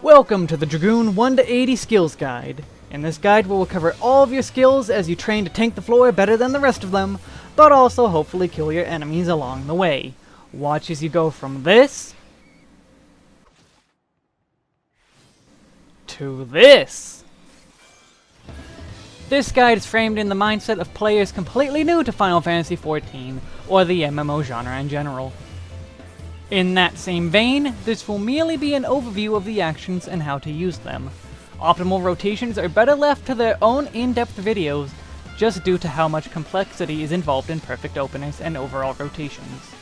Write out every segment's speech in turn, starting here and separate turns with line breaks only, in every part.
Welcome to the Dragoon 1 to 80 Skills Guide. In this guide we will cover all of your skills as you train to tank the floor better than the rest of them, but also hopefully kill your enemies along the way. Watch as you go from this to this. This guide is framed in the mindset of players completely new to Final Fantasy XIV, or the MMO genre in general. In that same vein, this will merely be an overview of the actions and how to use them. Optimal rotations are better left to their own in-depth videos, just due to how much complexity is involved in perfect openers and overall rotations.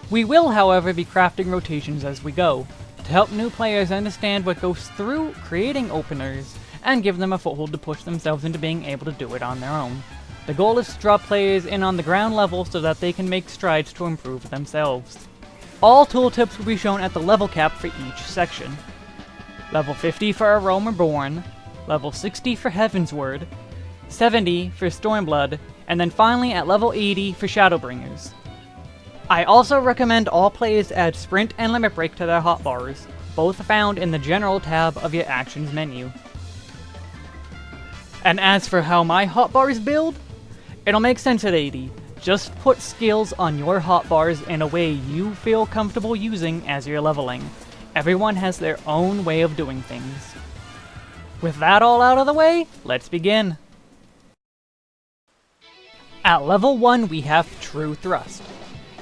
We will, however, be crafting rotations as we go, to help new players understand what goes through creating openers, and give them a foothold to push themselves into being able to do it on their own. The goal is to draw players in on the ground level so that they can make strides to improve themselves. All tooltips will be shown at the level cap for each section. Level 50 for A Realm Reborn, level 60 for Heavensward, 70 for Stormblood, and then finally at level 80 for Shadowbringers. I also recommend all players add Sprint and Limit Break to their hotbars, both found in the General tab of your Actions menu. And as for how my hotbars build, it'll make sense at 80. Just put skills on your hotbars in a way you feel comfortable using as you're leveling. Everyone has their own way of doing things. With that all out of the way, let's begin. At level 1 we have True Thrust.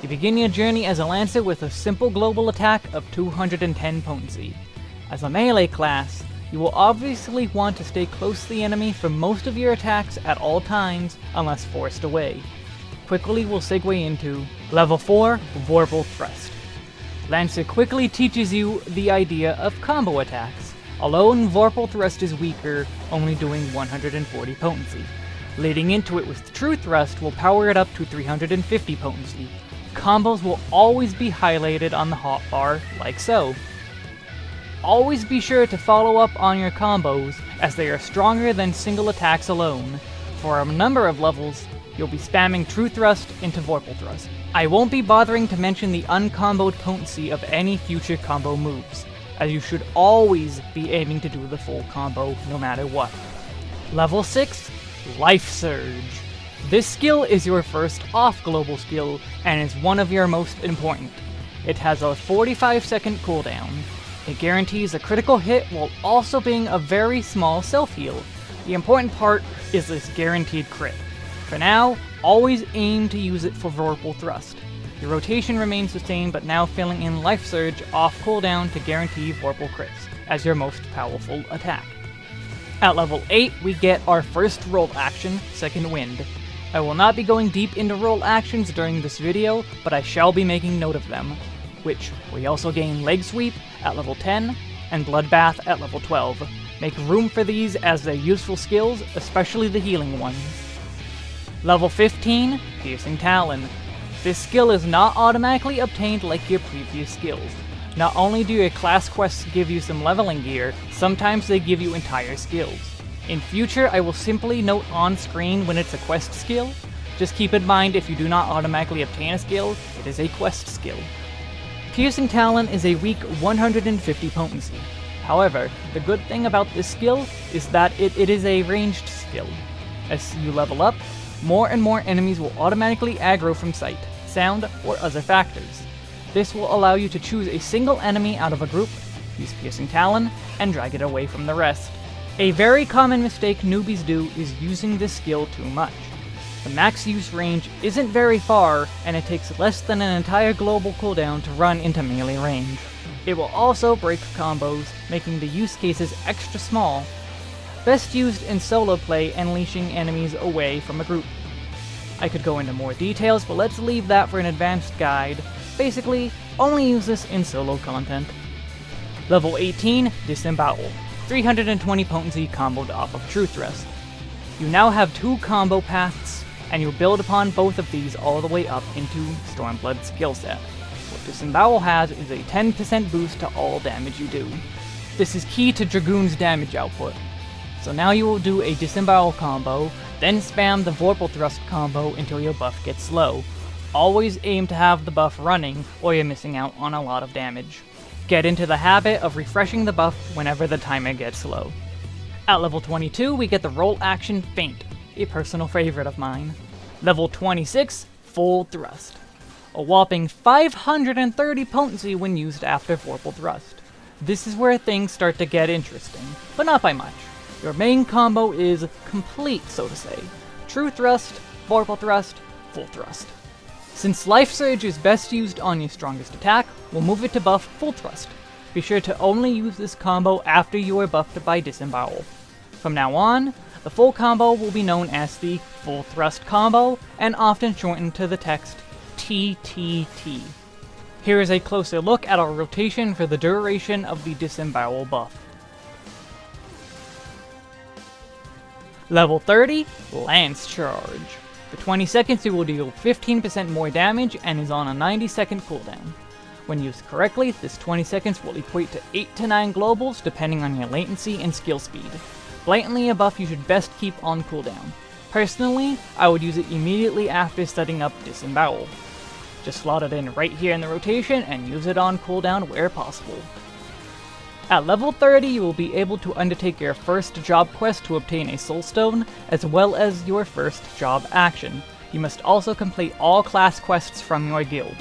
You begin your journey as a Lancer with a simple global attack of 210 potency. As a melee class, you will obviously want to stay close to the enemy for most of your attacks at all times unless forced away. Quickly we'll segue into Level 4, Vorpal Thrust. Lancer quickly teaches you the idea of combo attacks. Alone, Vorpal Thrust is weaker, only doing 140 potency. Leading into it with True Thrust will power it up to 350 potency. Combos will always be highlighted on the hotbar, like so. Always be sure to follow up on your combos, as they are stronger than single attacks alone. For a number of levels, you'll be spamming True Thrust into Vorpal Thrust. I won't be bothering to mention the uncomboed potency of any future combo moves, as you should always be aiming to do the full combo no matter what. Level 6, Life Surge. This skill is your first off-global skill, and is one of your most important. It has a 45-second cooldown. It guarantees a critical hit while also being a very small self-heal. The important part is this guaranteed crit. For now, always aim to use it for Vorpal Thrust. Your rotation remains the same, but now filling in Life Surge off cooldown to guarantee Vorpal crits as your most powerful attack. At level 8, we get our first roll action, Second Wind. I will not be going deep into roll actions during this video, but I shall be making note of them, which we also gain Leg Sweep at level 10 and Bloodbath at level 12. Make room for these as they're useful skills, especially the healing ones. Level 15, Piercing Talon. This skill is not automatically obtained like your previous skills. Not only do your class quests give you some leveling gear, sometimes they give you entire skills. In future, I will simply note on screen when it's a quest skill. Just keep in mind if you do not automatically obtain a skill, it is a quest skill. Piercing Talon is a weak 150 potency. However, the good thing about this skill is that it is a ranged skill. As you level up, more and more enemies will automatically aggro from sight, sound, or other factors. This will allow you to choose a single enemy out of a group, use Piercing Talon, and drag it away from the rest. A very common mistake newbies do is using this skill too much. The max use range isn't very far, and it takes less than an entire global cooldown to run into melee range. It will also break combos, making the use cases extra small. Best used in solo play, unleashing enemies away from a group. I could go into more details, but let's leave that for an advanced guide. Basically, only use this in solo content. Level 18, Disembowel. 320 potency comboed off of True Thrust. You now have 2 combo paths, and you'll build upon both of these all the way up into Stormblood skill set. What Disembowel has is a 10% boost to all damage you do. This is key to Dragoon's damage output. So now you will do a Disembowel combo, then spam the Vorpal Thrust combo until your buff gets low. Always aim to have the buff running, or you're missing out on a lot of damage. Get into the habit of refreshing the buff whenever the timer gets low. At level 22, we get the roll action Feint, a personal favorite of mine. Level 26, Full Thrust. A whopping 530 potency when used after Vorpal Thrust. This is where things start to get interesting, but not by much. Your main combo is complete, so to say. True Thrust, Vorpal Thrust, Full Thrust. Since Life Surge is best used on your strongest attack, we'll move it to buff Full Thrust. Be sure to only use this combo after you are buffed by Disembowel. From now on, the full combo will be known as the Full Thrust combo, and often shortened to the text TTT. Here is a closer look at our rotation for the duration of the Disembowel buff. Level 30, Lance Charge. For 20 seconds it will deal 15% more damage and is on a 90-second cooldown. When used correctly, this 20 seconds will equate to 8 to 9 globals depending on your latency and skill speed. Blatantly a buff you should best keep on cooldown. Personally, I would use it immediately after setting up Disembowel. Just slot it in right here in the rotation and use it on cooldown where possible. At level 30, you will be able to undertake your first job quest to obtain a Soul Stone, as well as your first job action. You must also complete all class quests from your guild.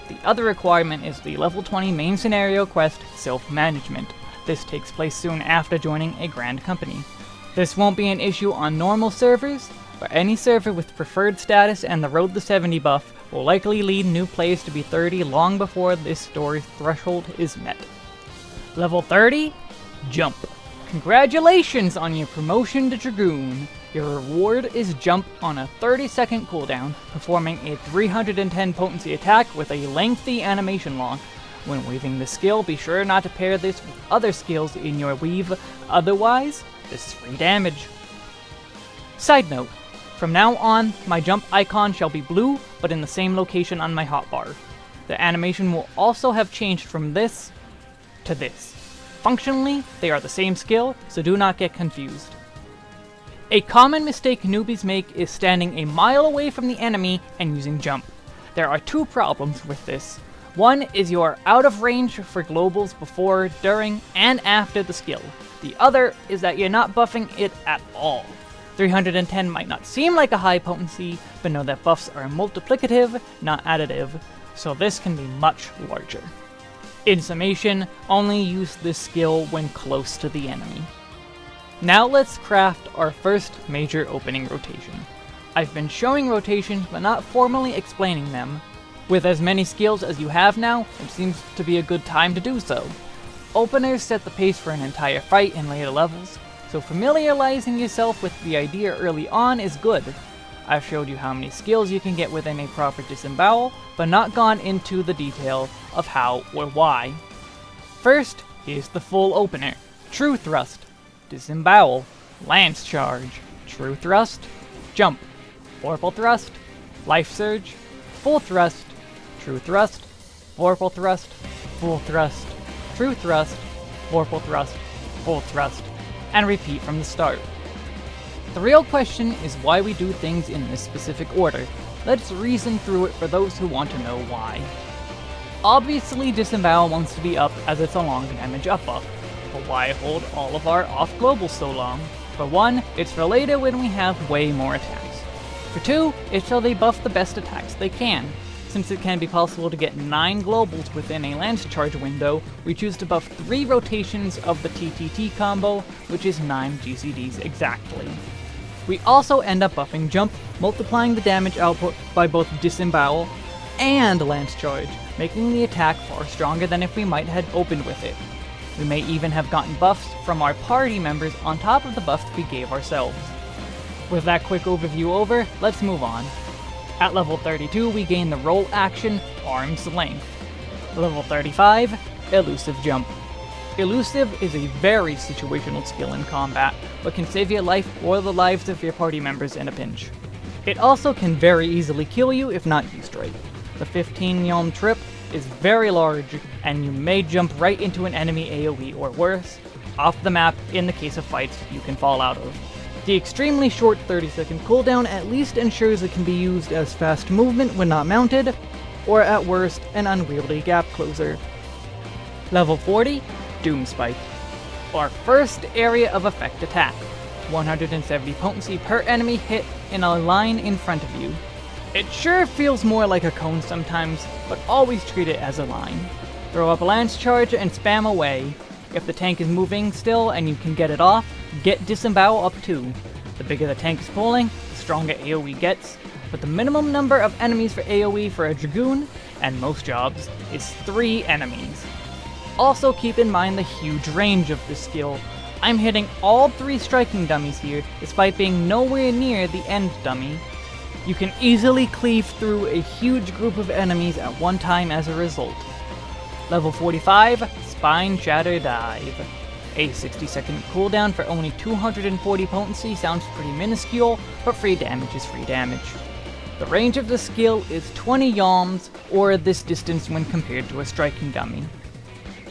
The other requirement is the level 20 main scenario quest, Self-Management. This takes place soon after joining a grand company. This won't be an issue on normal servers, but any server with preferred status and the Road to 70 buff will likely lead new players to be 30 long before this story threshold is met. Level 30, Jump. Congratulations on your promotion to Dragoon. Your reward is Jump on a 30-second cooldown, performing a 310 potency attack with a lengthy animation lock. When weaving this skill, be sure not to pair this with other skills in your weave, otherwise, this is free damage. Side note, from now on, my jump icon shall be blue, but in the same location on my hotbar. The animation will also have changed from this to this. Functionally, they are the same skill, so do not get confused. A common mistake newbies make is standing a mile away from the enemy and using jump. There are two problems with this. One is you are out of range for globals before, during, and after the skill. The other is that you're not buffing it at all. 310 might not seem like a high potency, but know that buffs are multiplicative, not additive, so this can be much larger. In summation, only use this skill when close to the enemy. Now let's craft our first major opening rotation. I've been showing rotations but not formally explaining them. With as many skills as you have now, it seems to be a good time to do so. Openers set the pace for an entire fight in later levels, so familiarizing yourself with the idea early on is good. I've showed you how many skills you can get within a proper Disembowel, but not gone into the detail of how or why. First, here's the full opener. True Thrust, Disembowel, Lance Charge, True Thrust, Jump, Vorpal Thrust, Life Surge, Full Thrust, True Thrust, Vorpal Thrust, Full Thrust, True Thrust, Vorpal Thrust, Full Thrust, and repeat from the start. The real question is why we do things in this specific order. Let's reason through it for those who want to know why. Obviously Disembowel wants to be up as it's a long damage up buff, but why hold all of our off globals so long? For one, it's for later when we have way more attacks. For two, it's so they buff the best attacks they can. Since it can be possible to get 9 globals within a Lance Charge window, we choose to buff 3 rotations of the TTT combo, which is 9 GCDs exactly. We also end up buffing Jump, multiplying the damage output by both Disembowel and Lance Charge, making the attack far stronger than if we might have opened with it. We may even have gotten buffs from our party members on top of the buffs we gave ourselves. With that quick overview over, let's move on. At level 32, we gain the roll action, Arm's Length. Level 35, Elusive Jump. Elusive is a very situational skill in combat, but can save your life or the lives of your party members in a pinch. It also can very easily kill you if not used right. The 15 yalm trip is very large, and you may jump right into an enemy AoE or worse, off the map in the case of fights you can fall out of. The extremely short 30-second cooldown at least ensures it can be used as fast movement when not mounted, or at worst, an unwieldy gap closer. Level 40, Doom Spike. Our first area of effect attack. 170 potency per enemy hit in a line in front of you. It sure feels more like a cone sometimes, but always treat it as a line. Throw up a lance charge and spam away. If the tank is moving still and you can get it off, get disembowel up too. The bigger the tank is pulling, the stronger AoE gets, but the minimum number of enemies for AoE for a Dragoon, and most jobs, is 3 enemies. Also keep in mind the huge range of this skill. I'm hitting all 3 striking dummies here, despite being nowhere near the end dummy. You can easily cleave through a huge group of enemies at one time as a result. Level 45, Spine Shatter Dive. A 60-second cooldown for only 240 potency sounds pretty minuscule, but free damage is free damage. The range of the skill is 20 yalms, or this distance when compared to a striking dummy.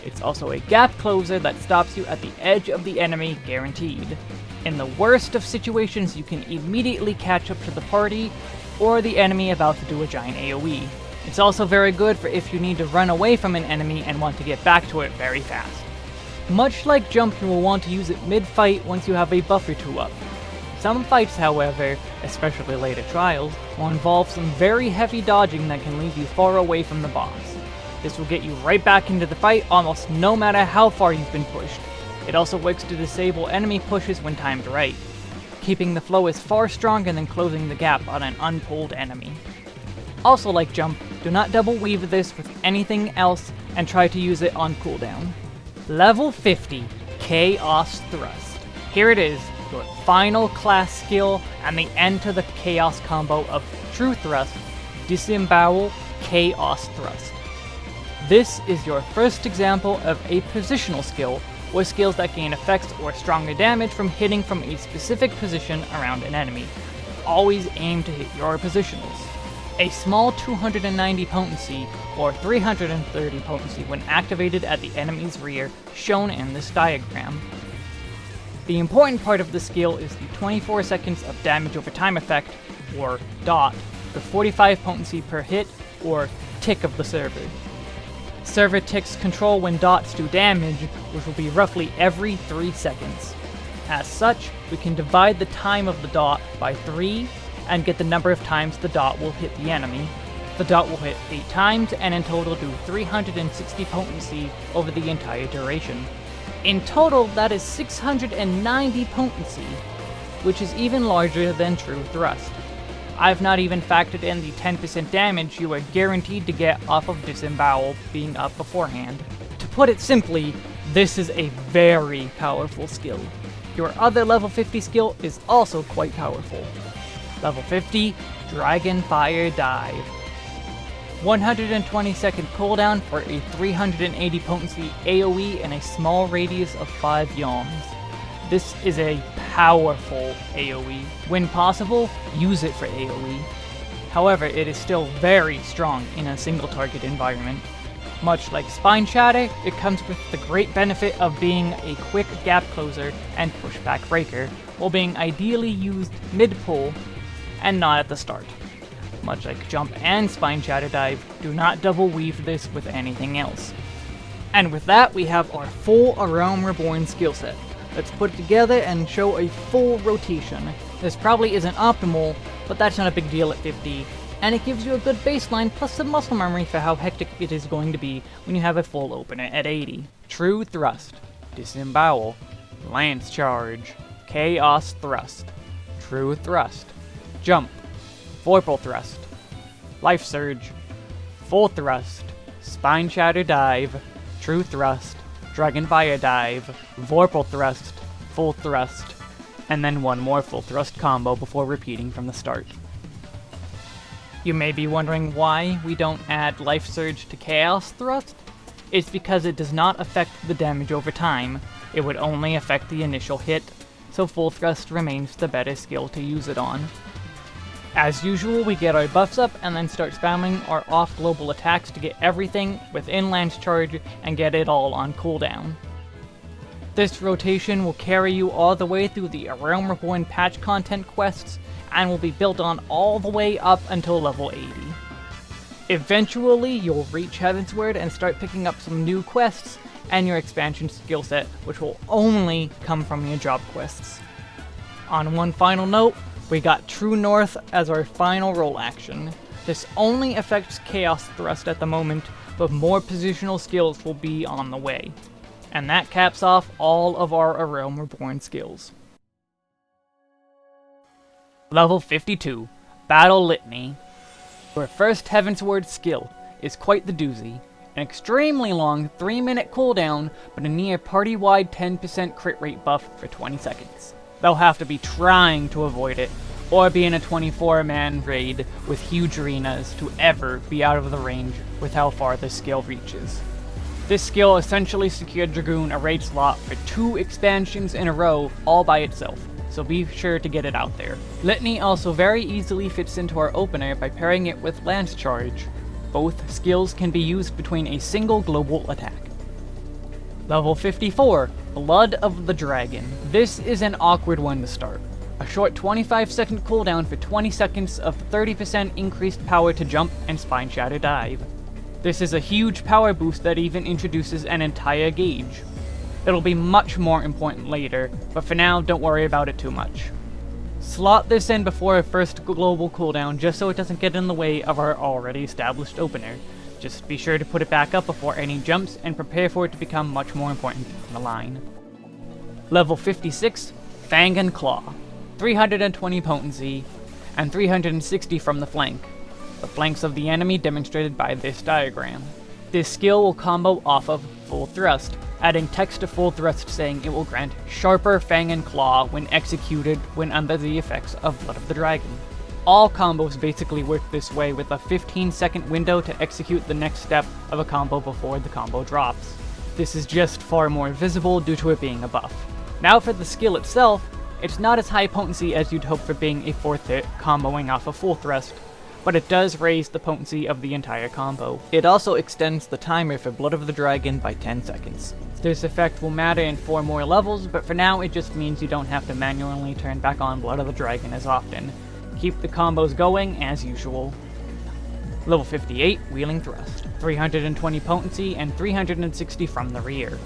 It's also a gap closer that stops you at the edge of the enemy, guaranteed. In the worst of situations, you can immediately catch up to the party, or the enemy about to do a giant AoE. It's also very good for if you need to run away from an enemy and want to get back to it very fast. Much like Jump, you will want to use it mid-fight once you have a buff or 2 up. Some fights, however, especially later trials, will involve some very heavy dodging that can leave you far away from the boss. This will get you right back into the fight almost no matter how far you've been pushed. It also works to disable enemy pushes when timed right. Keeping the flow is far stronger than closing the gap on an unpulled enemy. Also like Jump, do not double weave this with anything else and try to use it on cooldown. Level 50, Chaos Thrust. Here it is, your final class skill and the end to the Chaos combo of True Thrust, Disembowel, Chaos Thrust. This is your first example of a positional skill, or skills that gain effects or stronger damage from hitting from a specific position around an enemy. Always aim to hit your positionals. A small 290 potency, or 330 potency when activated at the enemy's rear, shown in this diagram. The important part of the skill is the 24 seconds of damage over time effect, or DOT, the 45 potency per hit, or tick of the server. Server ticks control when dots do damage, which will be roughly every 3 seconds. As such, we can divide the time of the dot by 3, and get the number of times the dot will hit the enemy. The dot will hit 8 times, and in total do 360 potency over the entire duration. In total, that is 690 potency, which is even larger than True Thrust. I've not even factored in the 10% damage you are guaranteed to get off of Disembowel being up beforehand. To put it simply, this is a very powerful skill. Your other level 50 skill is also quite powerful. Level 50, Dragonfire Dive. 120 second cooldown for a 380 potency AoE in a small radius of 5 yalms. This is a powerful AoE. When possible, use it for AoE. However, it is still very strong in a single target environment. Much like Spine Shatter, it comes with the great benefit of being a quick gap closer and pushback breaker, while being ideally used mid-pull and not at the start. Much like Jump and Spine Shatter Dive, do not double weave this with anything else. And with that, we have our full A Realm Reborn skill set. Let's put it together and show a full rotation. This probably isn't optimal, but that's not a big deal at 50, and it gives you a good baseline plus some muscle memory for how hectic it is going to be when you have a full opener at 80. True Thrust, Disembowel, Lance Charge, Chaos Thrust, True Thrust, Jump, Vorpal Thrust, Life Surge, Full Thrust, Spine Shatter Dive, True Thrust, Dragonfire Dive, Vorpal Thrust, Full Thrust, and then one more Full Thrust combo before repeating from the start. You may be wondering why we don't add Life Surge to Chaos Thrust? It's because it does not affect the damage over time. It would only affect the initial hit, so Full Thrust remains the better skill to use it on. As usual, we get our buffs up and then start spamming our off-global attacks to get everything within Lance Charge and get it all on cooldown. This rotation will carry you all the way through the A Realm Reborn patch content quests and will be built on all the way up until level 80. Eventually, you'll reach Heavensward and start picking up some new quests, and your expansion skill set, which will only come from your job quests. On one final note, we got True North as our final roll action. This only affects Chaos Thrust at the moment, but more positional skills will be on the way. And that caps off all of our A Realm Reborn skills. Level 52, Battle Litany. Your first Heavensward skill is quite the doozy. An extremely long 3-minute cooldown, but a near party-wide 10% crit rate buff for 20 seconds. They'll have to be trying to avoid it, or be in a 24-man raid with huge arenas to ever be out of the range with how far this skill reaches. This skill essentially secured Dragoon a raid slot for 2 expansions in a row all by itself, so be sure to get it out there. Litany also very easily fits into our opener by pairing it with Lance Charge. Both skills can be used between a single global attack. Level 54, Blood of the Dragon. This is an awkward one to start. A short 25-second cooldown for 20 seconds of 30% increased power to jump and Spine Shatter Dive. This is a huge power boost that even introduces an entire gauge. It'll be much more important later, but for now don't worry about it too much. Slot this in before our first global cooldown just so it doesn't get in the way of our already established opener. Just be sure to put it back up before any jumps and prepare for it to become much more important on the line. Level 56, Fang and Claw. 320 potency, and 360 from the flank. The flanks of the enemy demonstrated by this diagram. This skill will combo off of Full Thrust, adding text to Full Thrust saying it will grant sharper Fang and Claw when executed when under the effects of Blood of the Dragon. All combos basically work this way with a 15-second window to execute the next step of a combo before the combo drops. This is just far more visible due to it being a buff. Now for the skill itself, it's not as high potency as you'd hope for being a 4th hit comboing off a Full Thrust, but it does raise the potency of the entire combo. It also extends the timer for Blood of the Dragon by 10 seconds. This effect will matter in 4 more levels, but for now it just means you don't have to manually turn back on Blood of the Dragon as often. Keep the combos going as usual. Level 58, Wheeling Thrust. 320 potency and 360 from the rear.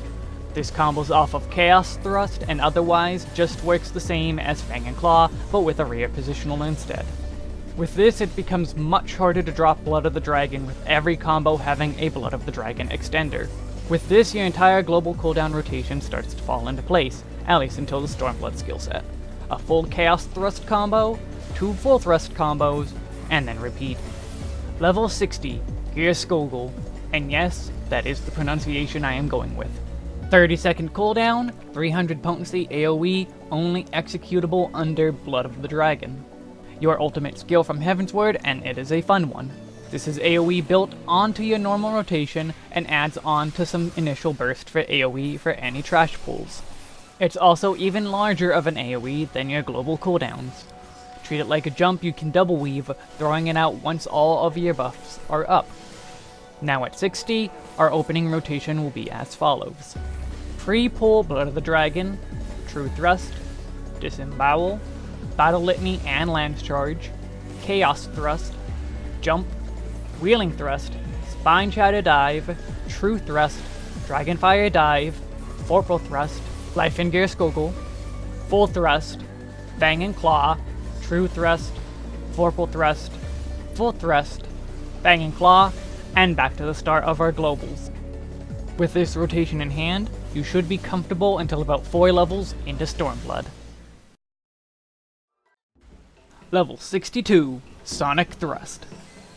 This combos off of Chaos Thrust and otherwise just works the same as Fang and Claw, but with a rear positional instead. With this, it becomes much harder to drop Blood of the Dragon with every combo having a Blood of the Dragon extender. With this, your entire global cooldown rotation starts to fall into place, at least until the Stormblood skill set. A full Chaos Thrust combo, 2 Full Thrust combos, and then repeat. Level 60, Gear Skogul, and yes, that is the pronunciation I am going with. 30-second cooldown, 300 potency AoE, only executable under Blood of the Dragon. Your ultimate skill from Heavensward, and it is a fun one. This is AoE built onto your normal rotation and adds on to some initial burst for AoE for any trash pulls. It's also even larger of an AoE than your global cooldowns. Treat it like a jump you can double weave, throwing it out once all of your buffs are up. Now at 60, our opening rotation will be as follows. Pre-pull Blood of the Dragon, True Thrust, Disembowel, Battle Litany and Lance Charge, Chaos Thrust, Jump, Wheeling Thrust, Spine Shatter Dive, True Thrust, Dragonfire Dive, Vorpal Thrust, Life and Gear Skogul, Full Thrust, Fang and Claw, True Thrust, Vorpal Thrust, Full Thrust, Fang and Claw, and back to the start of our globals. With this rotation in hand, you should be comfortable until about 4 levels into Stormblood. Level 62, Sonic Thrust.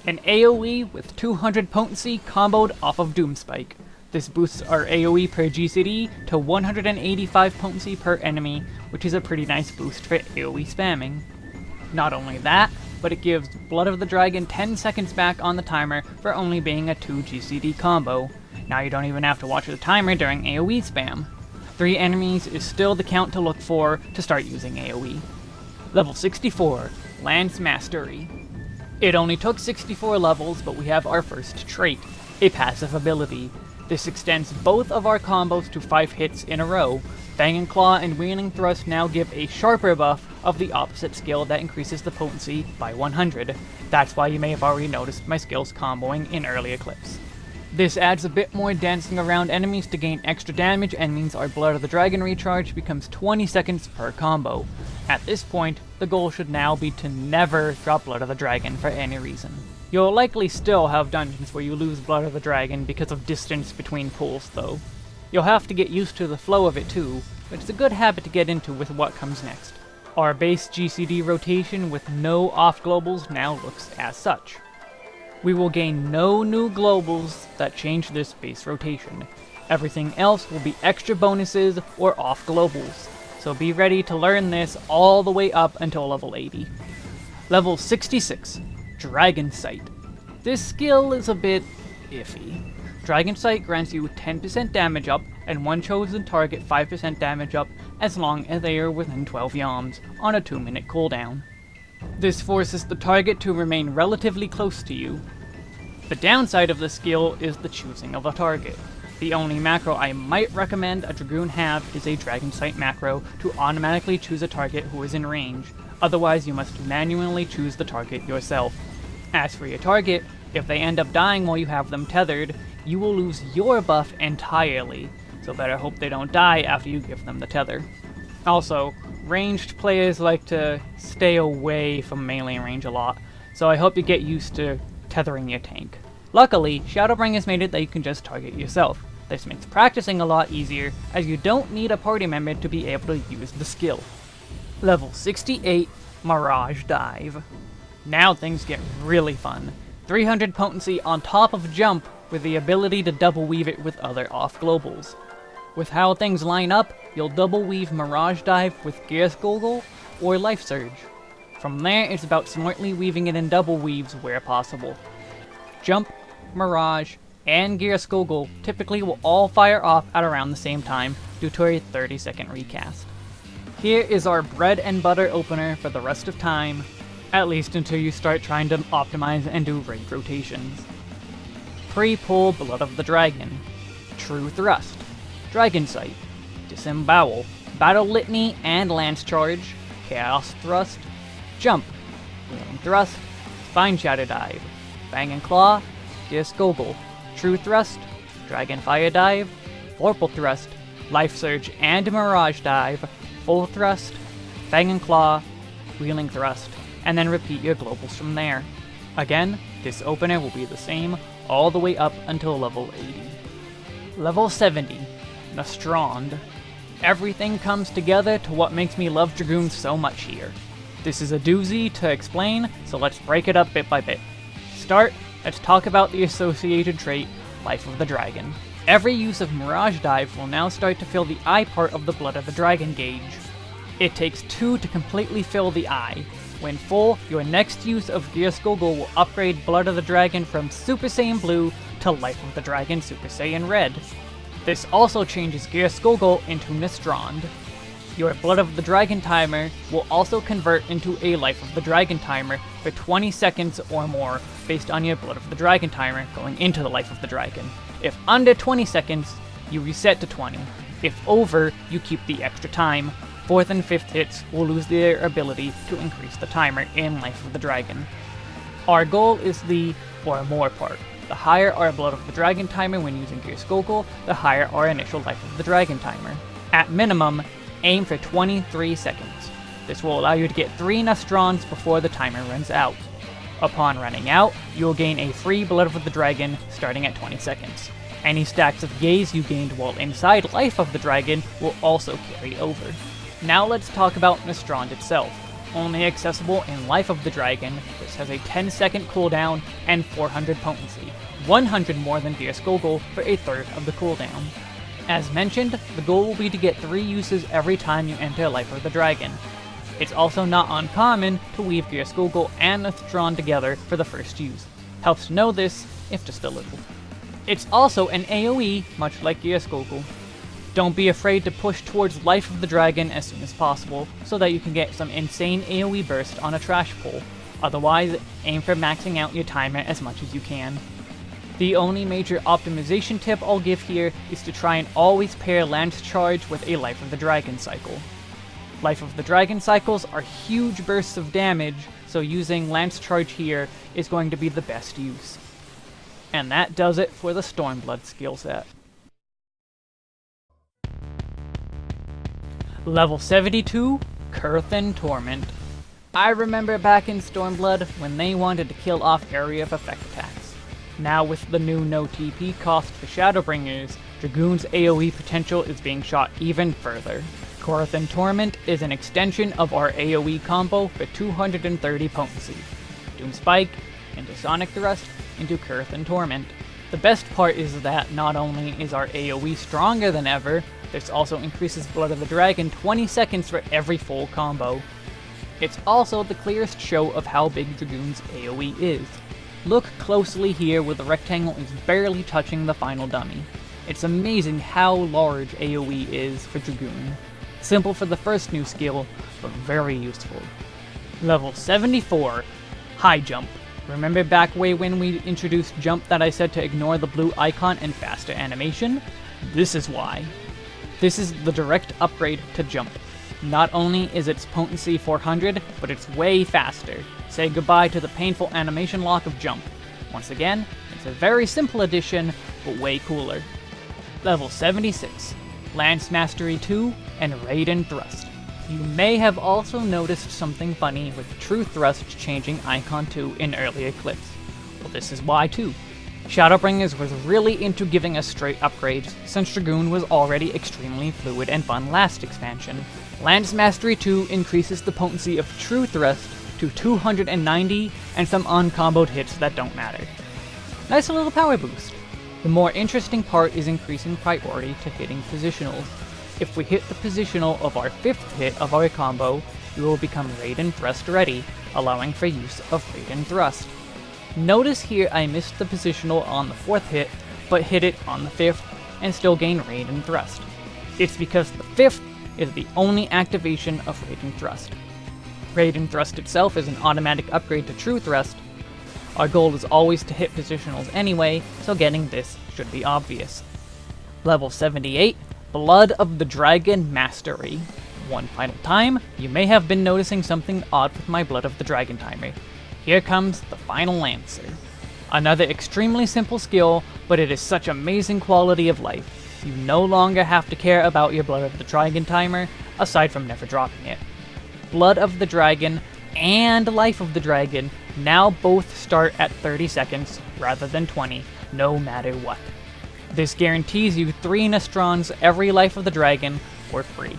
An AoE with 200 potency comboed off of Doomspike. This boosts our AoE per Gcd to 185 potency per enemy, which is a pretty nice boost for AoE spamming. Not only that, but it gives Blood of the Dragon 10 seconds back on the timer for only being a 2 Gcd combo. Now you don't even have to watch the timer during AoE spam. 3 enemies is still the count to look for to start using AoE. Level 64, Lance Mastery. It only took 64 levels, but we have our first trait, a passive ability. This extends both of our combos to 5 hits in a row. Fang and Claw and Wheeling Thrust now give a sharper buff of the opposite skill that increases the potency by 100. That's why you may have already noticed my skills comboing in earlier clips. This adds a bit more dancing around enemies to gain extra damage and means our Blood of the Dragon recharge becomes 20 seconds per combo. At this point, the goal should now be to never drop Blood of the Dragon for any reason. You'll likely still have dungeons where you lose Blood of the Dragon because of distance between pools though. You'll have to get used to the flow of it too, but it's a good habit to get into with what comes next. Our base GCD rotation with no off globals now looks as such. We will gain no new globals that change this base rotation. Everything else will be extra bonuses or off globals, so be ready to learn this all the way up until level 80. Level 66, Dragon Sight. This skill is a bit iffy. Dragon Sight grants you 10% damage up and one chosen target 5% damage up as long as they are within 12 yalms on a 2-minute cooldown. This forces the target to remain relatively close to you. The downside of the skill is the choosing of a target. The only macro I might recommend a Dragoon have is a Dragon Sight macro to automatically choose a target who is in range, otherwise you must manually choose the target yourself. As for your target, if they end up dying while you have them tethered, you will lose your buff entirely, so better hope they don't die after you give them the tether. Also, ranged players like to stay away from melee range a lot, so I hope you get used to tethering your tank. Luckily, Shadowbringers made it that you can just target yourself. This makes practicing a lot easier, as you don't need a party member to be able to use the skill. Level 68, Mirage Dive. Now things get really fun. 300 potency on top of jump with the ability to double weave it with other off globals. With how things line up, you'll double weave Mirage Dive with Gearskogel or Life Surge. From there, it's about smartly weaving it in double weaves where possible. Jump, Mirage, and Gearskogel typically will all fire off at around the same time due to a 30-second recast. Here is our bread and butter opener for the rest of time, at least until you start trying to optimize and do raid rotations. Pre-pull Blood of the Dragon, True Thrust, Dragon Sight, Disembowel, Battle Litany and Lance Charge, Chaos Thrust, Jump, Healing Thrust, Spine Shadow Dive, Fang and Claw, Gearskogel, True Thrust, Dragon Fire Dive, Vorpal Thrust, Life Surge and Mirage Dive, Full Thrust, Fang and Claw, Wheeling Thrust, and then repeat your globals from there. Again, this opener will be the same all the way up until level 80. Level 70, Nostrand. Everything comes together to what makes me love Dragoons so much here. This is a doozy to explain, so let's break it up bit by bit. Let's talk about the associated trait, Life of the Dragon. Every use of Mirage Dive will now start to fill the eye part of the Blood of the Dragon gauge. It takes 2 to completely fill the eye. When full, your next use of Gearskogel will upgrade Blood of the Dragon from Super Saiyan Blue to Life of the Dragon Super Saiyan Red. This also changes Gearskogel into Nostrand. Your Blood of the Dragon timer will also convert into a Life of the Dragon timer for 20 seconds or more based on your Blood of the Dragon timer going into the Life of the Dragon. If under 20 seconds, you reset to 20. If over, you keep the extra time. 4th and 5th hits will lose their ability to increase the timer in Life of the Dragon. Our goal is the or more part. The higher our Blood of the Dragon timer when using Gearskogel, the higher our initial Life of the Dragon timer. At minimum, aim for 23 seconds. This will allow you to get 3 Nostrands before the timer runs out. Upon running out, you will gain a free Blood of the Dragon starting at 20 seconds. Any stacks of Gaze you gained while inside Life of the Dragon will also carry over. Now let's talk about Nostrand itself. Only accessible in Life of the Dragon, this has a 10-second cooldown and 400 potency, 100 more than Gearskogel for a third of the cooldown. As mentioned, the goal will be to get 3 uses every time you enter Life of the Dragon. It's also not uncommon to weave Gearskogel and Nostrand together for the first use. Helps to know this, if just a little. It's also an AoE, much like Gearskogel. Don't be afraid to push towards Life of the Dragon as soon as possible, so that you can get some insane AoE burst on a trash pull. Otherwise, aim for maxing out your timer as much as you can. The only major optimization tip I'll give here is to try and always pair Lance Charge with a Life of the Dragon cycle. Life of the Dragon cycles are huge bursts of damage, so using Lance Charge here is going to be the best use. And that does it for the Stormblood skill set. Level 72, Curthin Torment. I remember back in Stormblood when they wanted to kill off area of effect attacks. Now with the new no TP cost for Shadowbringers, Dragoon's AoE potential is being shot even further. Curthin Torment is an extension of our AoE combo for 230 potency. Doom Spike into Sonic Thrust into Curthin Torment. The best part is that not only is our AoE stronger than ever, this also increases Blood of the Dragon 20 seconds for every full combo. It's also the clearest show of how big Dragoon's AoE is. Look closely here where the rectangle is barely touching the final dummy. It's amazing how large AoE is for Dragoon. Simple for the first new skill, but very useful. Level 74, High Jump. Remember back way when we introduced Jump that I said to ignore the blue icon and faster animation? This is why. This is the direct upgrade to Jump. Not only is its potency 400, but it's way faster. Say goodbye to the painful animation lock of Jump. Once again, it's a very simple addition, but way cooler. Level 76, Lance Mastery 2 and Raiden Thrust. You may have also noticed something funny with True Thrust changing Icon 2 in earlier clips. Well, this is why too. Shadowbringers was really into giving us straight upgrades, since Dragoon was already extremely fluid and fun last expansion. Lance Mastery 2 increases the potency of True Thrust to 290 and some uncomboed hits that don't matter. Nice little power boost. The more interesting part is increasing priority to hitting positionals. If we hit the positional of our 5th hit of our combo, we will become Raiden Thrust ready, allowing for use of Raiden Thrust. Notice here I missed the positional on the 4th hit, but hit it on the 5th, and still gain Raiden Thrust. It's because the 5th is the only activation of Raiden Thrust. Raiden Thrust itself is an automatic upgrade to True Thrust. Our goal is always to hit positionals anyway, so getting this should be obvious. Level 78, Blood of the Dragon Mastery. One final time, you may have been noticing something odd with my Blood of the Dragon timer. Here comes the final answer. Another extremely simple skill, but it is such amazing quality of life. You no longer have to care about your Blood of the Dragon timer, aside from never dropping it. Blood of the Dragon and Life of the Dragon now both start at 30 seconds rather than 20, no matter what. This guarantees you 3 Nostrons every Life of the Dragon for free.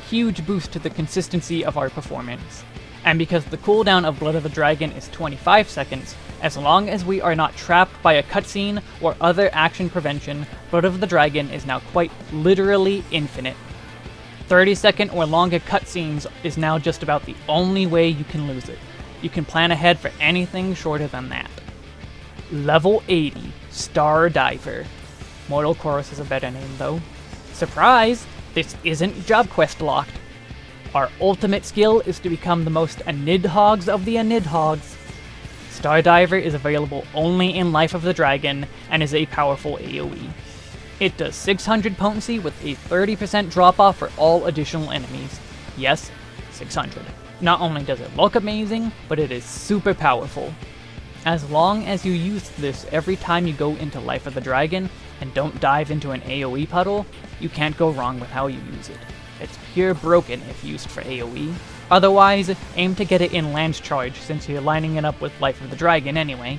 Huge boost to the consistency of our performance. And because the cooldown of Blood of the Dragon is 25 seconds, as long as we are not trapped by a cutscene or other action prevention, Blood of the Dragon is now quite literally infinite. 30-second or longer cutscenes is now just about the only way you can lose it. You can plan ahead for anything shorter than that. Level 80, Star Diver. Mortal Chorus is a better name though. Surprise! This isn't job quest locked. Our ultimate skill is to become the most Anidhogs of the Anidhogs. Star Diver is available only in Life of the Dragon and is a powerful AoE. It does 600 potency with a 30% drop off for all additional enemies. Yes, 600. Not only does it look amazing, but it is super powerful. As long as you use this every time you go into Life of the Dragon and don't dive into an AoE puddle, you can't go wrong with how you use it. It's pure broken if used for AoE. Otherwise, aim to get it in Lance Charge since you're lining it up with Life of the Dragon anyway.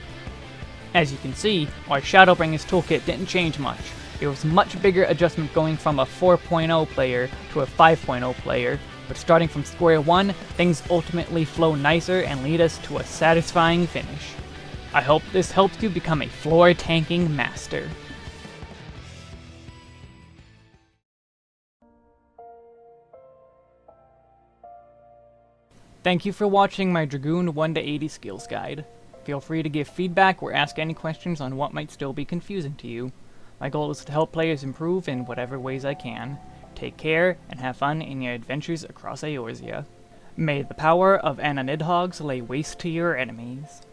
As you can see, our Shadowbringers toolkit didn't change much. It was much bigger adjustment going from a 4.0 player to a 5.0 player, but starting from square one, things ultimately flow nicer and lead us to a satisfying finish. I hope this helps you become a floor tanking master. Thank you for watching my Dragoon 1 to 80 skills guide. Feel free to give feedback or ask any questions on what might still be confusing to you. My goal is to help players improve in whatever ways I can. Take care, and have fun in your adventures across Eorzea. May the power of Anidhogs lay waste to your enemies.